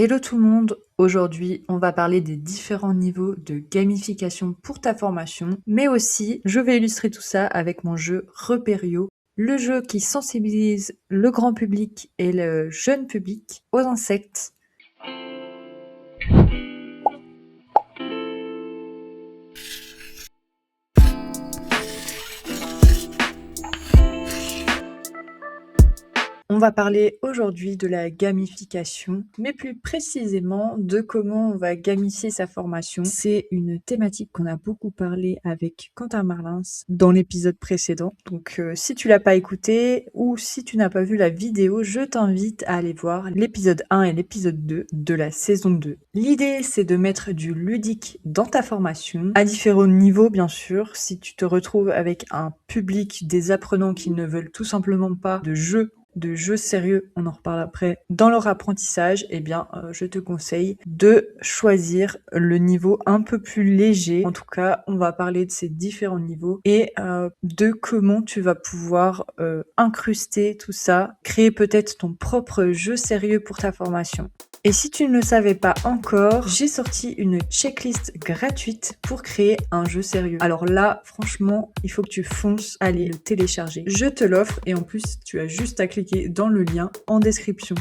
Hello tout le monde, aujourd'hui on va parler des différents niveaux de gamification pour ta formation, mais aussi je vais illustrer tout ça avec mon jeu Repério, le jeu qui sensibilise le grand public et le jeune public aux insectes. On va parler aujourd'hui de la gamification, mais plus précisément de comment on va gamifier sa formation. C'est une thématique qu'on a beaucoup parlé avec Quentin Marlins dans l'épisode précédent. Donc si tu l'as pas écouté ou si tu n'as pas vu la vidéo, je t'invite à aller voir l'épisode 1 et l'épisode 2 de la saison 2. L'idée, c'est de mettre du ludique dans ta formation, à différents niveaux bien sûr. Si tu te retrouves avec un public, des apprenants qui ne veulent tout simplement pas de jeux sérieux, on en reparle après, dans leur apprentissage, eh bien, je te conseille de choisir le niveau un peu plus léger. En tout cas, on va parler de ces différents niveaux et de comment tu vas pouvoir incruster tout ça, créer peut-être ton propre jeu sérieux pour ta formation. Et si tu ne le savais pas encore, j'ai sorti une checklist gratuite pour créer un jeu sérieux. Alors là, franchement, il faut que tu fonces, aller le télécharger. Je te l'offre et en plus, tu as juste à cliquer dans le lien en description.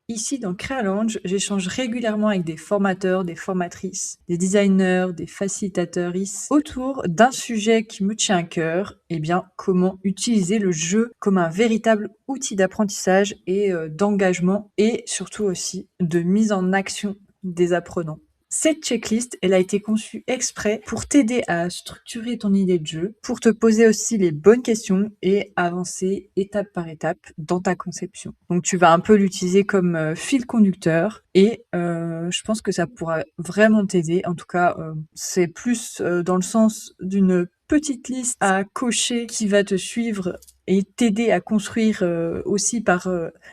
Ici, dans Crealange, j'échange régulièrement avec des formateurs, des formatrices, des designers, des facilitateurs autour d'un sujet qui me tient à cœur, eh bien, comment utiliser le jeu comme un véritable outil d'apprentissage et d'engagement et surtout aussi de mise en action des apprenants. Cette checklist, elle a été conçue exprès pour t'aider à structurer ton idée de jeu, pour te poser aussi les bonnes questions et avancer étape par étape dans ta conception. Donc tu vas un peu l'utiliser comme fil conducteur et je pense que ça pourra vraiment t'aider. En tout cas, c'est plus dans le sens d'une petite liste à cocher qui va te suivre et t'aider à construire aussi par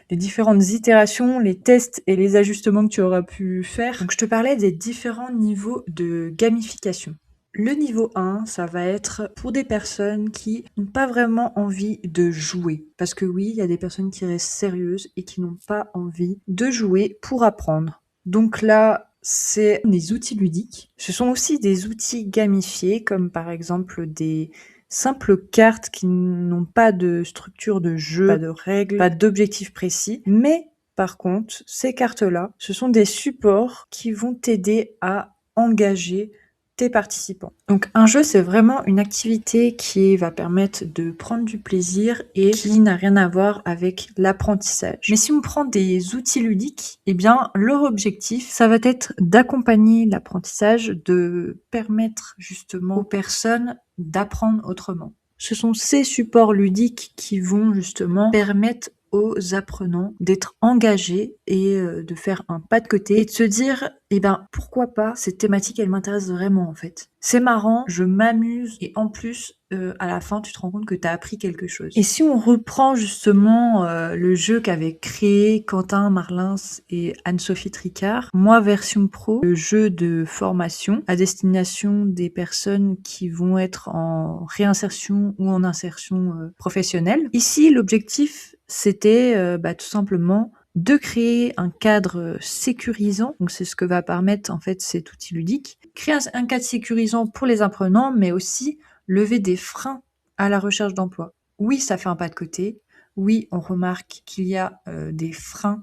les différentes itérations, les tests et les ajustements que tu auras pu faire. Donc je te parlais des différents niveaux de gamification. Le niveau 1, ça va être pour des personnes qui n'ont pas vraiment envie de jouer. Parce que oui, il y a des personnes qui restent sérieuses et qui n'ont pas envie de jouer pour apprendre. Donc là, c'est des outils ludiques. Ce sont aussi des outils gamifiés, comme par exemple des simples cartes qui n'ont pas de structure de jeu, pas de règles, pas d'objectifs précis. Mais par contre, ces cartes-là, ce sont des supports qui vont t'aider à engager tes participants. Donc un jeu, c'est vraiment une activité qui va permettre de prendre du plaisir et qui n'a rien à voir avec l'apprentissage. Mais si on prend des outils ludiques, eh bien leur objectif, ça va être d'accompagner l'apprentissage, de permettre justement aux personnes d'apprendre autrement. Ce sont ces supports ludiques qui vont justement permettre aux apprenants d'être engagés et de faire un pas de côté et de se dire pourquoi pas, cette thématique elle m'intéresse vraiment en fait. C'est marrant, je m'amuse et en plus à la fin tu te rends compte que tu as appris quelque chose. Et si on reprend justement le jeu qu'avaient créé Quentin Marlins et Anne-Sophie Tricard, Moi Version Pro, le jeu de formation à destination des personnes qui vont être en réinsertion ou en insertion professionnelle. Ici l'objectif c'était tout simplement de créer un cadre sécurisant, donc c'est ce que va permettre en fait cet outil ludique, créer un cadre sécurisant pour les apprenants, mais aussi lever des freins à la recherche d'emploi. Oui, ça fait un pas de côté, oui, on remarque qu'il y a des freins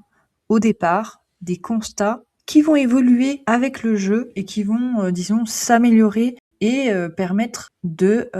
au départ, des constats qui vont évoluer avec le jeu et qui vont, disons, s'améliorer et permettre de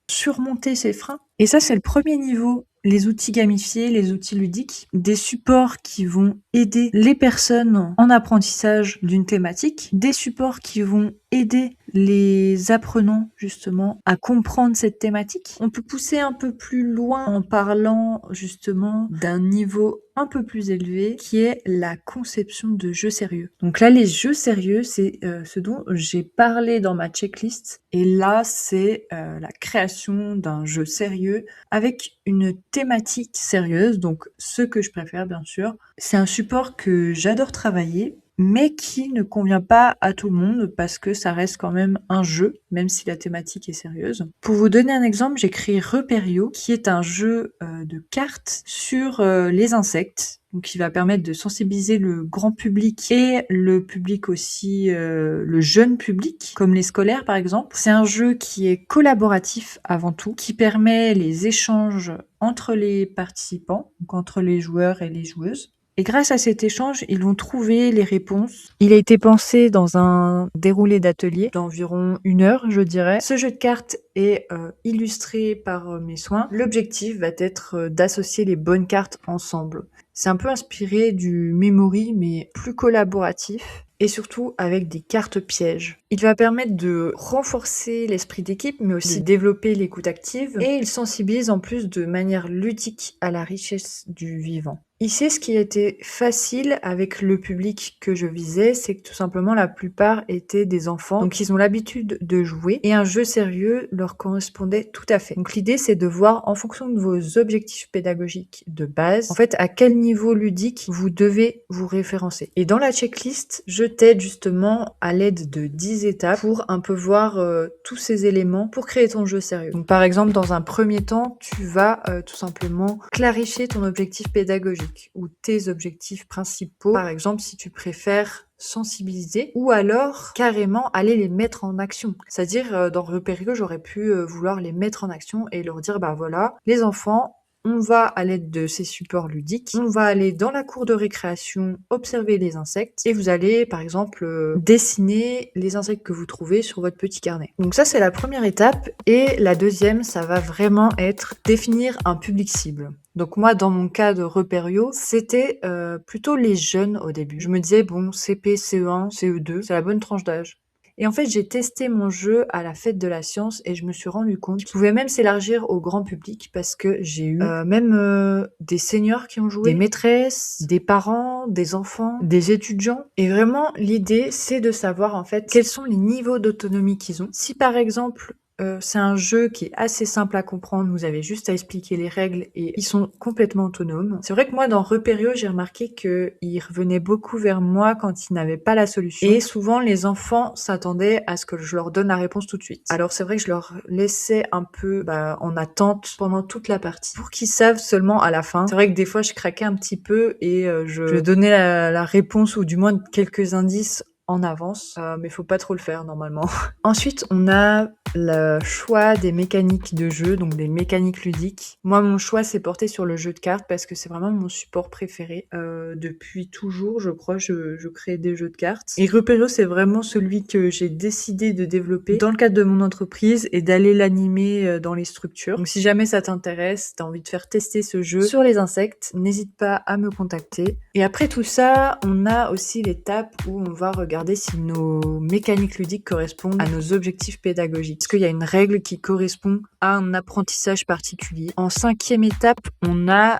surmonter ces freins. Et ça, c'est le premier niveau. Les outils gamifiés, les outils ludiques, des supports qui vont aider les personnes en apprentissage d'une thématique, des supports qui vont aider les apprenants justement à comprendre cette thématique. On peut pousser un peu plus loin en parlant justement d'un niveau un peu plus élevé qui est la conception de jeux sérieux. Donc là, les jeux sérieux, c'est ce dont j'ai parlé dans ma checklist. Et là, c'est la création d'un jeu sérieux avec une thématique sérieuse. Donc ce que je préfère, bien sûr, c'est un support que j'adore travailler, mais qui ne convient pas à tout le monde parce que ça reste quand même un jeu, même si la thématique est sérieuse. Pour vous donner un exemple, j'ai créé Repério, qui est un jeu de cartes sur les insectes. donc qui va permettre de sensibiliser le grand public et le public aussi, le jeune public, comme les scolaires par exemple. C'est un jeu qui est collaboratif avant tout, qui permet les échanges entre les participants, donc entre les joueurs et les joueuses. Et grâce à cet échange, ils vont trouver les réponses. Il a été pensé dans un déroulé d'atelier d'environ 1 heure, je dirais. Ce jeu de cartes est illustré par mes soins. L'objectif va être d'associer les bonnes cartes ensemble. C'est un peu inspiré du memory, mais plus collaboratif. Et surtout avec des cartes pièges. Il va permettre de renforcer l'esprit d'équipe, mais aussi développer l'écoute active. Et il sensibilise en plus de manière ludique à la richesse du vivant. Ici, ce qui a été facile avec le public que je visais, c'est que tout simplement la plupart étaient des enfants, donc ils ont l'habitude de jouer, et un jeu sérieux leur correspondait tout à fait. Donc l'idée, c'est de voir en fonction de vos objectifs pédagogiques de base, en fait, à quel niveau ludique vous devez vous référencer. Et dans la checklist, je t'aide justement à l'aide de 10 étapes pour un peu voir tous ces éléments pour créer ton jeu sérieux. Donc par exemple, dans un premier temps, tu vas tout simplement clarifier ton objectif pédagogique ou tes objectifs principaux. Par exemple, si tu préfères sensibiliser ou alors carrément aller les mettre en action. C'est-à-dire, dans Repério, j'aurais pu vouloir les mettre en action et leur dire, bah voilà, les enfants, on va, à l'aide de ces supports ludiques, on va aller dans la cour de récréation observer les insectes et vous allez, par exemple, dessiner les insectes que vous trouvez sur votre petit carnet. Donc ça, c'est la première étape. Et la deuxième, ça va vraiment être définir un public cible. Donc moi, dans mon cas de Repério, c'était plutôt les jeunes au début. Je me disais, bon, CP, CE1, CE2, c'est la bonne tranche d'âge. Et en fait, j'ai testé mon jeu à la fête de la science et je me suis rendu compte qu'il pouvait même s'élargir au grand public parce que j'ai eu même des seniors qui ont joué, des maîtresses, des parents, des enfants, des étudiants. Et vraiment, l'idée, c'est de savoir en fait quels sont les niveaux d'autonomie qu'ils ont. Si par exemple, c'est un jeu qui est assez simple à comprendre, vous avez juste à expliquer les règles et ils sont complètement autonomes. C'est vrai que moi, dans Repério, j'ai remarqué qu'ils revenaient beaucoup vers moi quand ils n'avaient pas la solution. Et souvent, les enfants s'attendaient à ce que je leur donne la réponse tout de suite. Alors c'est vrai que je leur laissais un peu en attente pendant toute la partie pour qu'ils savent seulement à la fin. C'est vrai que des fois, je craquais un petit peu et je donnais la réponse ou du moins quelques indices en avance, mais faut pas trop le faire normalement. Ensuite, on a le choix des mécaniques de jeu, donc des mécaniques ludiques. Moi, mon choix s'est porté sur le jeu de cartes parce que c'est vraiment mon support préféré. Depuis toujours, je crois, je crée des jeux de cartes. Et Repério, c'est vraiment celui que j'ai décidé de développer dans le cadre de mon entreprise et d'aller l'animer dans les structures. Donc si jamais ça t'intéresse, t'as envie de faire tester ce jeu sur les insectes, n'hésite pas à me contacter. Et après tout ça, on a aussi l'étape où on va regarder si nos mécaniques ludiques correspondent à nos objectifs pédagogiques. Est-ce qu'il y a une règle qui correspond à un apprentissage particulier? En 5e étape, on a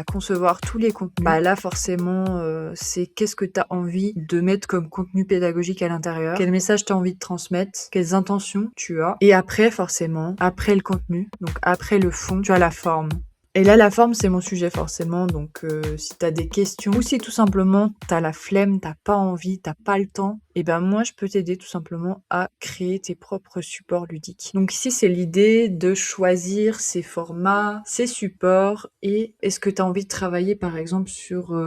concevoir tous les contenus. Là, forcément, c'est qu'est-ce que tu as envie de mettre comme contenu pédagogique à l'intérieur, quel message tu as envie de transmettre, quelles intentions tu as. Et après, forcément, après le contenu, donc après le fond, tu as la forme. Et là, la forme, c'est mon sujet forcément, donc si t'as des questions ou si tout simplement t'as la flemme, t'as pas envie, t'as pas le temps, et ben moi je peux t'aider tout simplement à créer tes propres supports ludiques. Donc ici, c'est l'idée de choisir ces formats, ces supports et est-ce que t'as envie de travailler par exemple sur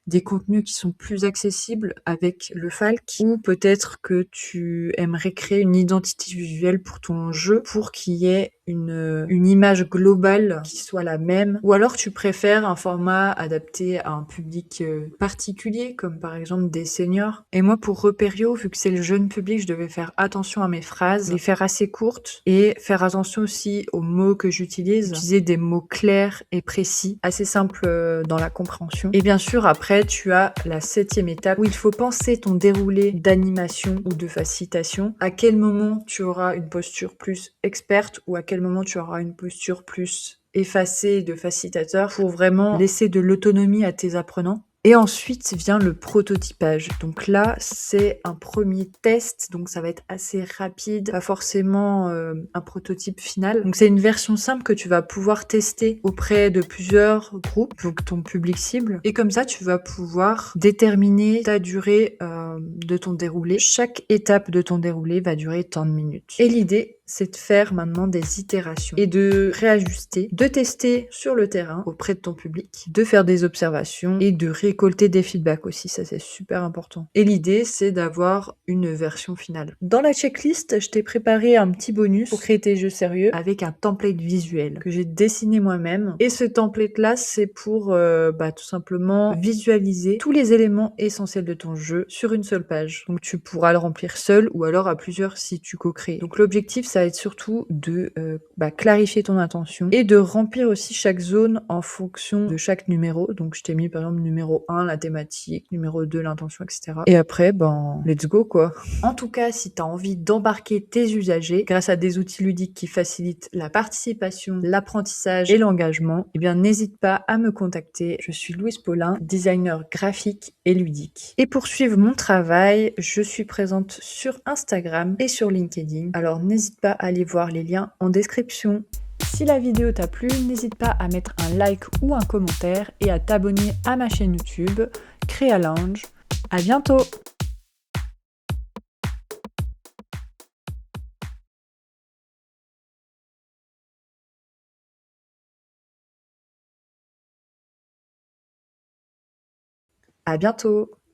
des contenus qui sont plus accessibles avec le Falc ou peut-être que tu aimerais créer une identité visuelle pour ton jeu pour qu'il y ait une image globale qui soit la même ou alors tu préfères un format adapté à un public particulier comme par exemple des seniors. Et moi pour Repério, vu que c'est le jeune public, je devais faire attention à mes phrases, les faire assez courtes et faire attention aussi aux mots que j'utilise, utiliser des mots clairs et précis, assez simples dans la compréhension. Et bien sûr après tu as la 7e étape où il faut penser ton déroulé d'animation ou de facilitation. À quel moment tu auras une posture plus experte ou à quel moment tu auras une posture plus effacée de facilitateur pour vraiment laisser de l'autonomie à tes apprenants. Et ensuite vient le prototypage. Donc là, c'est un premier test, donc ça va être assez rapide, pas forcément un prototype final. Donc c'est une version simple que tu vas pouvoir tester auprès de plusieurs groupes, donc ton public cible. Et comme ça, tu vas pouvoir déterminer ta durée de ton déroulé. Chaque étape de ton déroulé va durer tant de minutes. Et l'idée, c'est de faire maintenant des itérations et de réajuster, de tester sur le terrain auprès de ton public, de faire des observations et de récolter des feedbacks aussi, ça c'est super important. Et l'idée, c'est d'avoir une version finale. Dans la checklist, je t'ai préparé un petit bonus pour créer tes jeux sérieux avec un template visuel que j'ai dessiné moi-même. Et ce template-là, c'est pour tout simplement visualiser tous les éléments essentiels de ton jeu sur une seule page. Donc tu pourras le remplir seul ou alors à plusieurs si tu co-crées. Donc l'objectif, ça va être surtout de clarifier ton intention et de remplir aussi chaque zone en fonction de chaque numéro. Donc je t'ai mis par exemple numéro 1, la thématique, numéro 2, l'intention, etc. Et après, let's go quoi. En tout cas, si tu as envie d'embarquer tes usagers grâce à des outils ludiques qui facilitent la participation, l'apprentissage et l'engagement, eh bien n'hésite pas à me contacter. Je suis Louise Paulin, designer graphique et ludique. Et pour suivre mon travail, je suis présente sur Instagram et sur LinkedIn. Alors n'hésite pas à aller voir les liens en description. Si la vidéo t'a plu, n'hésite pas à mettre un like ou un commentaire et à t'abonner à ma chaîne YouTube Créa Lounge. À bientôt! À bientôt!